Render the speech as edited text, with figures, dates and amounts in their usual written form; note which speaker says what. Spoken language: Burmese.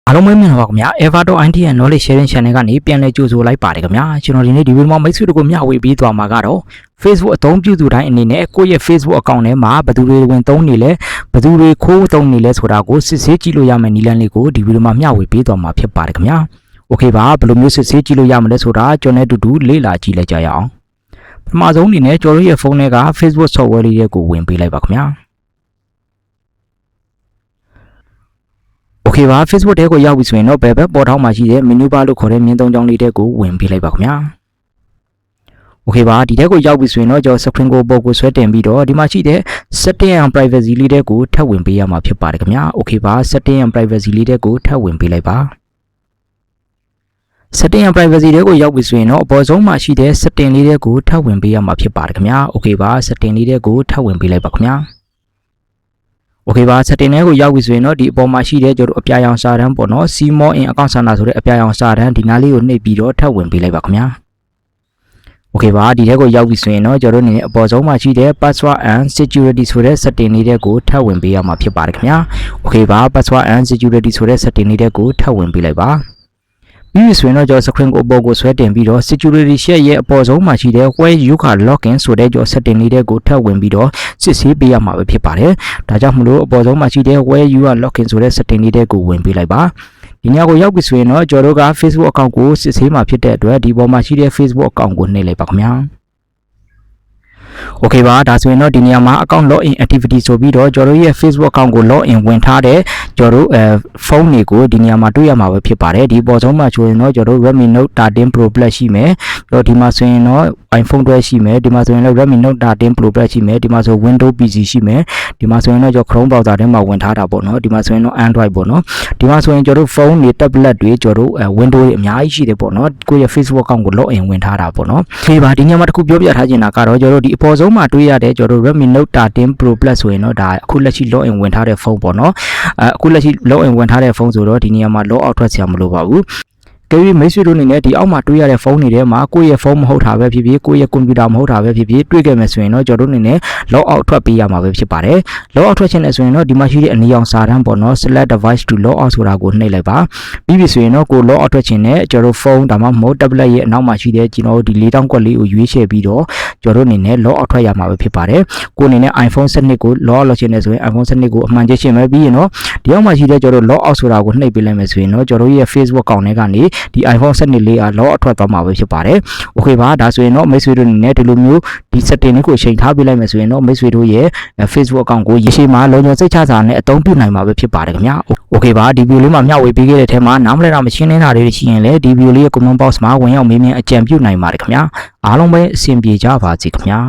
Speaker 1: အားလုံးပဲမြင်ပါခင်ဗျာ Everton IT and Knowledge Sharing Channel ကနေပြန်လဲကြိုဆိုလိုက်ပါတယ်ခင်ဗျာကျွန်တော်ဒီနေ့ဒီဗီဒီယိုမှာမိတ်ဆွေတို့ကိုမျှဝေပေးသွားမှာကတော့ Facebook အသုံးပြုသူတိုင်းအနေနဲ့ကိုယ့်ရဲ့ Facebook account ထဲမှာဘယ်သူတွေဝင်သုံးနေလဲဘယ်သူတွေခိုးသုံးနေလဲဆိုတာကိုစစ်ဆေးကြည့်လို့ရမယ့်နည်းလမ်းလေးကိုဒီဗီဒီယိုမှာမျှဝေပေးသွားမှာဖြစ်ပါတယ်ခင်ဗျာ Okay ပါဘယ်လိုမျိုးစစ်ဆေးကြည့်လို့ရမလဲဆိုတာကျွန်တော်တို့အတူတူလေ့လာကြည့်လိုက်ကြရအောင်ပထမဆုံးအနေနဲ့ကျွန်တော်ရဲ့ဖုန်းထဲက Facebook software လေးတွေကိုဝင်ပေးလိုက်ပါခင်ဗျာOkay ပါ Facebook ထဲကိုရောက်ပြီဆိုရင်တော့ဘယ်ဘက်ပေါ်ထောက်မှာရှိတဲ့ menu bar လို့ခေါ်တဲ့မြင်းသုံးချောင်းလေးတွေကိုဝင်ပေးလိုက်ပါခင်ဗျာ Okay ပါဒီထဲကိုရောက်ပြီဆိုရင်တော့ကျွန်တော် screen ကိုပေါ်ကိုဆွဲတင်ပြီးတော့ဒီမှာရှိတဲ့ setting and privacy လေးတွေကိုထပ်ဝင်ပေးရမှာဖြစ်ပါတယ်ခင်ဗျာ Okay ပါ setting and privacy လေးတွေကိုထပ်ဝင်ပေးလိုက်ပါ setting and privacy တွေကိုရောက်ပြီဆိုရင်တော့အပေါ်ဆုံးမှာရှိတဲ့ setting လေးတွေကိုထပ်ဝင်ပေးရမှာဖြစ်ပါတယ်ခင်ဗျာ Okay ပါ setting လေးတွေကိုထပ်ဝင်ပေးလိုက်ပါခင်ဗျာOkay ပါ setting တွေကိုရောက်ပြီဆိုရင်တော့ဒီအပေါ်မှာရှိတဲ့ကျွန်တော်အပြာရောင်စာတန်းပေါ့နော် see more in account center ဆိုတဲ့အပြာရောင်စာတန်းဒီနားလေးကိုနှိပ်ပြီးတော့ထပ်ဝင်ပေးလိုက်ပါခင်ဗျာ Okay ပါဒီထဲကိုရောက်ပြီဆိုရင်တော့ကျွန်တော်တို့အနေနဲ့အပေါ်ဆုံးမှာရှိတဲ့ password and security ဆိုတဲ့ setting လေးတွေကိုထပ်ဝင်ပေးရမှာဖြစ်ပါတယ်ခင်ဗျာ Okay ပါ password and security ဆိုတဲ့ setting လေးတွေကိုထပ်ဝင်ပေးလိုက်ပါပြီးပြီဆိုရင်တော့ကျွန်တော် screen ကိုအပေါ်ကိုဆွဲတင်ပြီးတော့ security share ရဲ့အပေါ်ဆုံးမှာရှိတဲ့ where you can login ဆိုတဲ့ကျွန်တော် setting လေးတွေကိုထပ်ဝင်ပြီးတော့စစ်ဆေးပေးရမှာပဲဖြစ်ပါတယ်ဒါကြောင့်မလို့အပေါ်ဆုံးမှာရှိတဲ့ where you are login ဆိုတဲ့ setting လေးတွေကိုဝင်ပေးလိုက်ပါဒီညကိုရောက်ပြီဆိုရင်တော့ကျွန်တော်တို့က Facebook account ကိုစစ်ဆေးမှာဖြစ်တဲ့အတွက်ဒီပေါ်မှာရှိတဲ့ Facebook account ကိုနှိပ်လိုက်ပါခင်ဗျာOkay ပါဒါဆိုရင်တော့ဒီနေရာမှာ account login activity ဆိုပြီးတော့ကျွန်တော်ရဲ့ Facebook account ကို login ဝင်ထားတဲ့ကျွန်တော်ဖုန်းတွေကိုဒီနေရာမှာတွေ့ရမှာပဲဖြစ်ပါတယ်ဒီပေါ်ဆုံးမှာဆိုရင်တော့ကျွန်တော် Redmi Note 13 Pro Plus ရှိမယ်ကျွန်တော်ဒီမှာဆိုရင်တော့ iPhone 12ရှိမယ်ဒီမှာဆိုရင်တော့ Redmi Note 13 Pro Plus ရှိမယ်ဒီမှာဆို Windows PC ရှိမယ်ဒီမှာဆိုရင်တော့ကျွန်တော် Chrome browser ထဲမှာဝင်ထားတာပေါ့နော်ဒီမှာဆိုရင်တော့ Android ပေါ့နော်ဒီမှာဆိုရင်ကျွန်တော်ဖုန်းတွေ tablet တွေကျွန်တော် Windows တွေအများကြီးရှိတယ်ပေါ့နော်ကိုယ့်ရဲ့ Facebook account ကို login ဝင်ထားတာပေါ့နော်ဒီပါဒီညမှာတစ်ခုပြောပြထားချင်တာကတော့ကျွန်တော်ဒီအပေါ်ဆုံးမှာတွေ့ရတဲ့ကျွန်တော် Redmi Note 13 Pro Plus ဆိုရင်တော့ဒါအခုလက်ရှိ login ဝင်ထားတဲ့ဖုန်းပေါ့နော်အခုလက်ရှိ login ဝင်ထားတဲ့ဖုန်းဆိုတော့ဒီနေရာမှာ log out ထွက်စရာမလိုပါဘူးကဲမိတ်ဆွေတို့အနေနဲ့ဒီအောက်မှာတွေ့ရတဲ့ဖုန်းတွေထဲမှာကိုယ့်ရဲ့ဖုန်းမဟုတ်တာပဲဖြစ်ဖြစ်ကိုယ့်ရဲ့ကွန်ပျူတာမဟုတ်တာပဲဖြစ်ဖြစ်တွေ့ခဲ့မယ်ဆိုရင်တော့ကျွန်တော်တို့အနေနဲ့ log out ထွက်ပေးရမှာပဲဖြစ်ပါတယ် log out ထွက်ခြင်းနဲ့ဆိုရင်တော့ဒီမှာရှိတဲ့အနီရောင်စာတန်းပေါ့နော် select device to log out ဆိုတာကိုနှိပ်လိုက်ပါပြီးပြီဆိုရင်တော့ကို log out ထွက်ခြင်းနဲ့ကျွန်တော်တို့ဖုန်းဒါမှမဟုတ် tablet ရဲ့အနောက်မှာရှိတဲ့ကျွန်တော်တို့ဒီ၄တောင်းကွက်လေးကိုရွေးချယ်ပြီးတော့ကျွန်တော်တို့အနေနဲ့ log out ထွက်ရမှာပဲဖြစ်ပါတယ်ကိုအနေနဲ့ iPhone 7ကို log out လုပ်ခြင်းနဲ့ဆိုရင် iPhone 7ကိုအမှန်ချင်းရှင်းမယ်ပြီးရင်တော့ဒီအောက်မှာရှိတဲ့ကျွန်တော်တို့ log out ဆိုတာကိုနှိပ်ပေးလိုက်မယ်ဆိုရင်တော့ကျွန်တော်တို့ရဲ့ Facebook account ထဲကနေဒီ iPhone 7လေးအား log out ထွက်သွားမှာပဲဖြစ်ပါတယ် Okay ပါဒါဆိုရင်တော့မိတ်ဆွေတို့အနေနဲ့ဒီလိုမျိုးဒီ setting လေးကိုချိန်ထားပေးလိုက်မယ်ဆိုရင်တော့မိတ်ဆွေတို့ရဲ့ Facebook account ကိုရေရှည်မှာလုံခြုံစိတ်ချစွာနဲ့အသုံးပြုနိုင်မှာပဲဖြစ်ပါတယ်ခင်ဗျာ Okay ပါဒီဗီဒီယိုလေးမှာမျှဝေပေးခဲ့တဲ့အထက်မှာနားမလည်တာမရှင်းနေတာတွေရှိရင်လည်းဒီဗီဒီယိုလေးရဲ့ comment box မှာဝင်ရောက်မေးမြန်းအကြံပြုနိုင်ပါတယ်ခင်ဗျာအားလုံးပဲအဆင်ပြေကြပါစေခင်ဗျာ